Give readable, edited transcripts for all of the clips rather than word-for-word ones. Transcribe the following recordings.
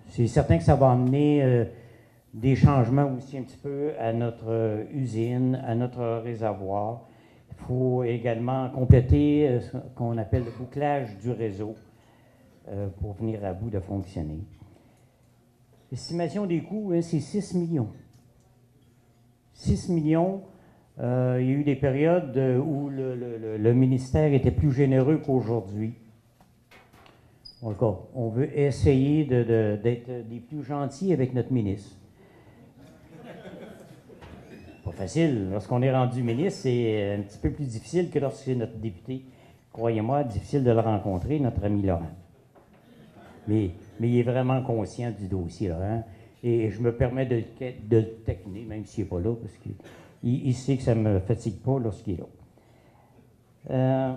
C'est certain que ça va amener des changements aussi un petit peu à notre usine, à notre réservoir. Il faut également compléter ce qu'on appelle le bouclage du réseau pour venir à bout de fonctionner. L'estimation des coûts, hein, c'est 6 millions. 6 millions, il y a eu des périodes où le ministère était plus généreux qu'aujourd'hui. En tout cas, on veut essayer d'être des plus gentils avec notre ministre. Pas facile. Lorsqu'on est rendu ministre, c'est un petit peu plus difficile que lorsque c'est notre député. Croyez-moi, difficile de le rencontrer, notre ami Laurent. Mais il est vraiment conscient du dossier, Laurent. Et je me permets de le taquiner, même s'il n'est pas là, parce qu'il sait que ça ne me fatigue pas lorsqu'il est là.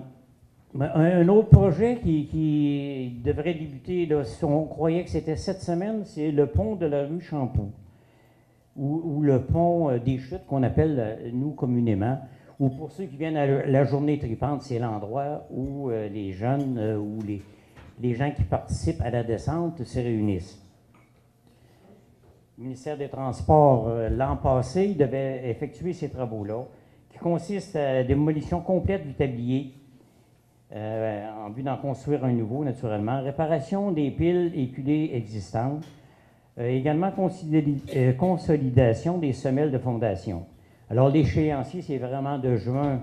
Un autre projet qui devrait débuter, là, on croyait que c'était cette semaine, c'est le pont de la rue Champoux, ou le pont des Chutes, qu'on appelle, nous, communément, ou pour ceux qui viennent à la journée tripante, c'est l'endroit où les jeunes ou les gens qui participent à la descente se réunissent. Le ministère des Transports, l'an passé, il devait effectuer ces travaux-là, qui consistent à la démolition complète du tablier, en vue d'en construire un nouveau, naturellement, réparation des piles et culées existantes, également consolidation des semelles de fondation. Alors, l'échéancier, c'est vraiment de juin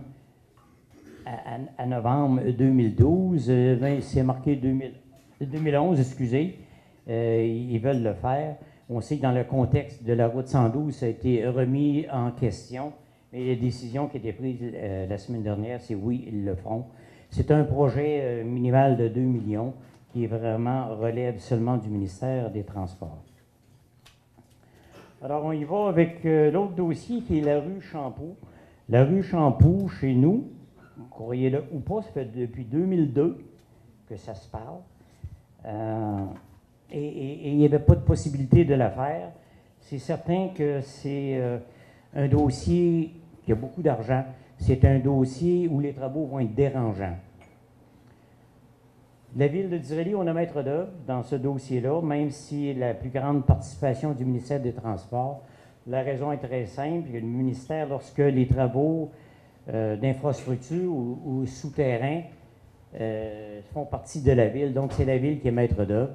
à novembre 2012. C'est marqué 2011, excusez. Ils veulent le faire. On sait que dans le contexte de la route 112, ça a été remis en question. Mais la décision qui a été prise la semaine dernière, c'est oui, ils le feront. C'est un projet minimal de 2 millions qui vraiment relève seulement du ministère des Transports. Alors, on y va avec l'autre dossier qui est la rue Champoux. La rue Champoux, chez nous, croyez-le ou pas, ça fait depuis 2002 que ça se parle. Et il n'y avait pas de possibilité de la faire. C'est certain que c'est un dossier qui a beaucoup d'argent. C'est un dossier où les travaux vont être dérangeants. La ville de Disraeli, on a maître d'œuvre dans ce dossier-là, même si la plus grande participation du ministère des Transports. La raison est très simple. Le ministère, lorsque les travaux d'infrastructure ou souterrains font partie de la ville, donc c'est la ville qui est maître d'œuvre.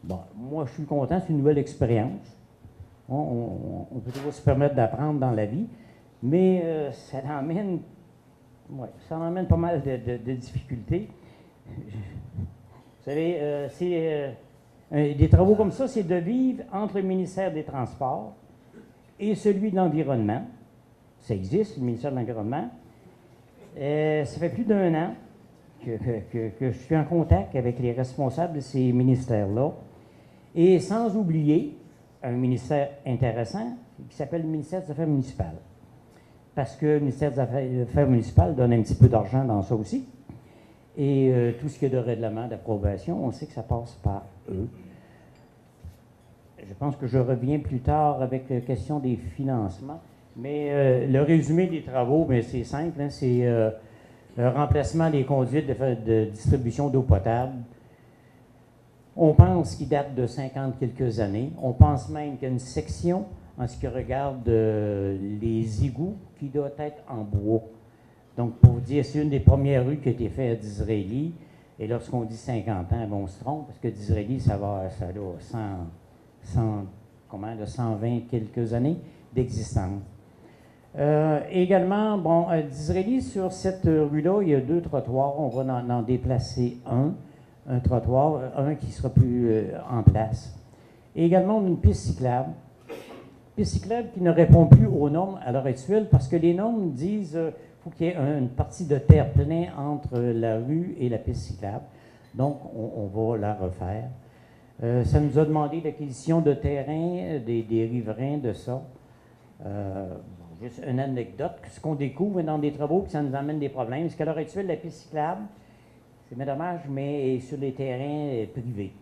Bon, moi, je suis content, c'est une nouvelle expérience. On peut toujours se permettre d'apprendre dans la vie, mais ça emmène pas mal de difficultés. Vous savez, des travaux comme ça, c'est de vivre entre le ministère des Transports et celui de l'Environnement. Ça existe, le ministère de l'Environnement. Ça fait plus d'1 an que je suis en contact avec les responsables de ces ministères-là. Et sans oublier un ministère intéressant qui s'appelle le ministère des Affaires municipales. Parce que le ministère des Affaires municipales donne un petit peu d'argent dans ça aussi. Et tout ce qui est de règlement, d'approbation, on sait que ça passe par eux. Je pense que je reviens plus tard avec la question des financements. Mais le résumé des travaux, c'est simple. Hein, c'est le remplacement des conduites de distribution d'eau potable. On pense qu'il date de 50 quelques années. On pense même qu'il y a une section en ce qui regarde les égouts qui doit être en bois. Donc, pour vous dire, c'est une des premières rues qui a été faite à Disraeli. Et lorsqu'on dit 50 ans, on se trompe, parce que Disraeli, ça a 120 quelques années d'existence. Également, Disraeli, sur cette rue-là, il y a 2 trottoirs. On va en déplacer un trottoir, un qui sera plus en place. Et également, on a une piste cyclable. Piste cyclable qui ne répond plus aux normes à l'heure actuelle parce que les normes disent qu'il faut qu'il y ait une partie de terre pleine entre la rue et la piste cyclable. Donc, on va la refaire. Ça nous a demandé l'acquisition de terrain, des riverains de ça. Juste une anecdote, ce qu'on découvre dans des travaux, que ça nous amène des problèmes, c'est qu'à l'heure actuelle, la piste cyclable, c'est bien dommage, mais sur les terrains privés.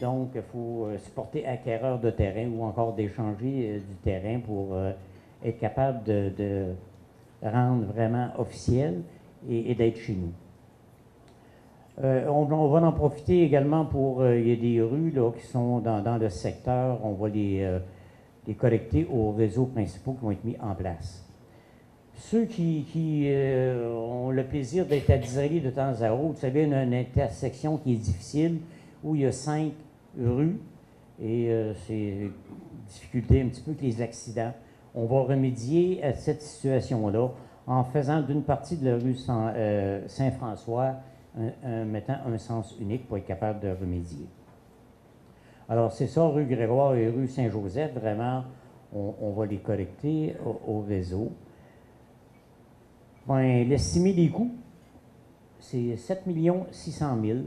Donc, il faut se porter acquéreur de terrain ou encore d'échanger du terrain pour être capable de rendre vraiment officiel et d'être chez nous. On va en profiter également pour, il y a des rues là, qui sont dans le secteur, on va les connecter aux réseaux principaux qui vont être mis en place. Ceux qui ont le plaisir d'être à Disraeli de temps à autre, vous savez, une intersection qui est difficile, où il y a 5 rues, et c'est une difficulté un petit peu que les accidents. On va remédier à cette situation-là en faisant d'une partie de la rue Saint-François, mettant un sens unique pour être capable de remédier. Alors, c'est ça, rue Grégoire et rue Saint-Joseph, vraiment, on va les connecter au réseau. Ben, l'estimé des coûts, c'est 7 600 000.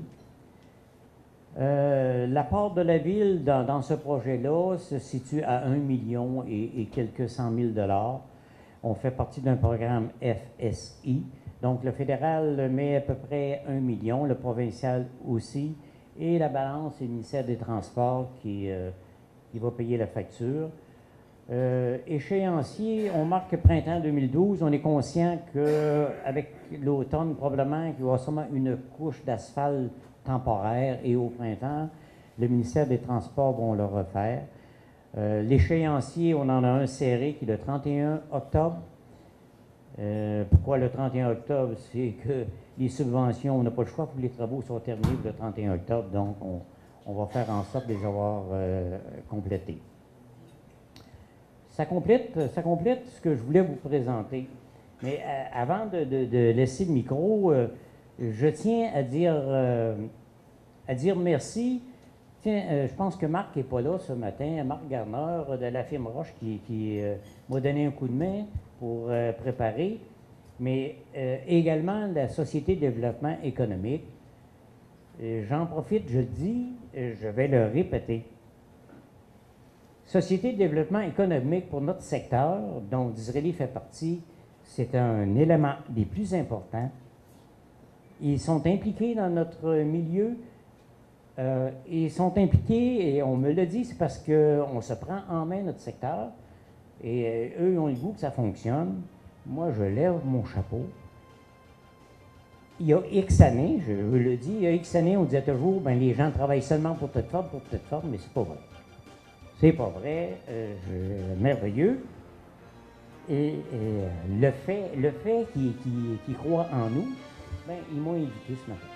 L'apport de la ville dans ce projet-là se situe à 1 million et quelques 100 000 $. On fait partie d'un programme FSI. Donc, le fédéral met à peu près 1 million, le provincial aussi. Et la balance, c'est le ministère des Transports qui va payer la facture. Échéancier, on marque printemps 2012. On est conscient qu'avec l'automne, probablement, qu'il y aura sûrement une couche d'asphalte temporaire et au printemps, le ministère des Transports vont le refaire. L'échéancier, on en a un serré qui est le 31 octobre. Pourquoi le 31 octobre? C'est que les subventions, on n'a pas le choix, pour que les travaux soient terminés le 31 octobre, donc on va faire en sorte de les avoir complétés. Ça complète ce que je voulais vous présenter. Mais avant de laisser le micro, je tiens à dire merci. Tiens, je pense que Marc n'est pas là ce matin, Marc Garner de la firme Roche qui m'a donné un coup de main pour préparer, mais également la Société de développement économique. J'en profite, je le dis, je vais le répéter. Société de développement économique pour notre secteur, dont Disraeli fait partie, c'est un élément des plus importants. Ils sont impliqués dans notre milieu. Ils sont impliqués, et on me le dit, c'est parce qu'on se prend en main notre secteur, et eux ont le goût que ça fonctionne. Moi, je lève mon chapeau. Il y a X années, je le dis, il y a X années, on disait toujours, ben, les gens travaillent seulement pour Thetford, mais c'est pas vrai. C'est pas vrai, merveilleux. Et le fait qu'ils croient en nous, ben, ils m'ont invité ce matin.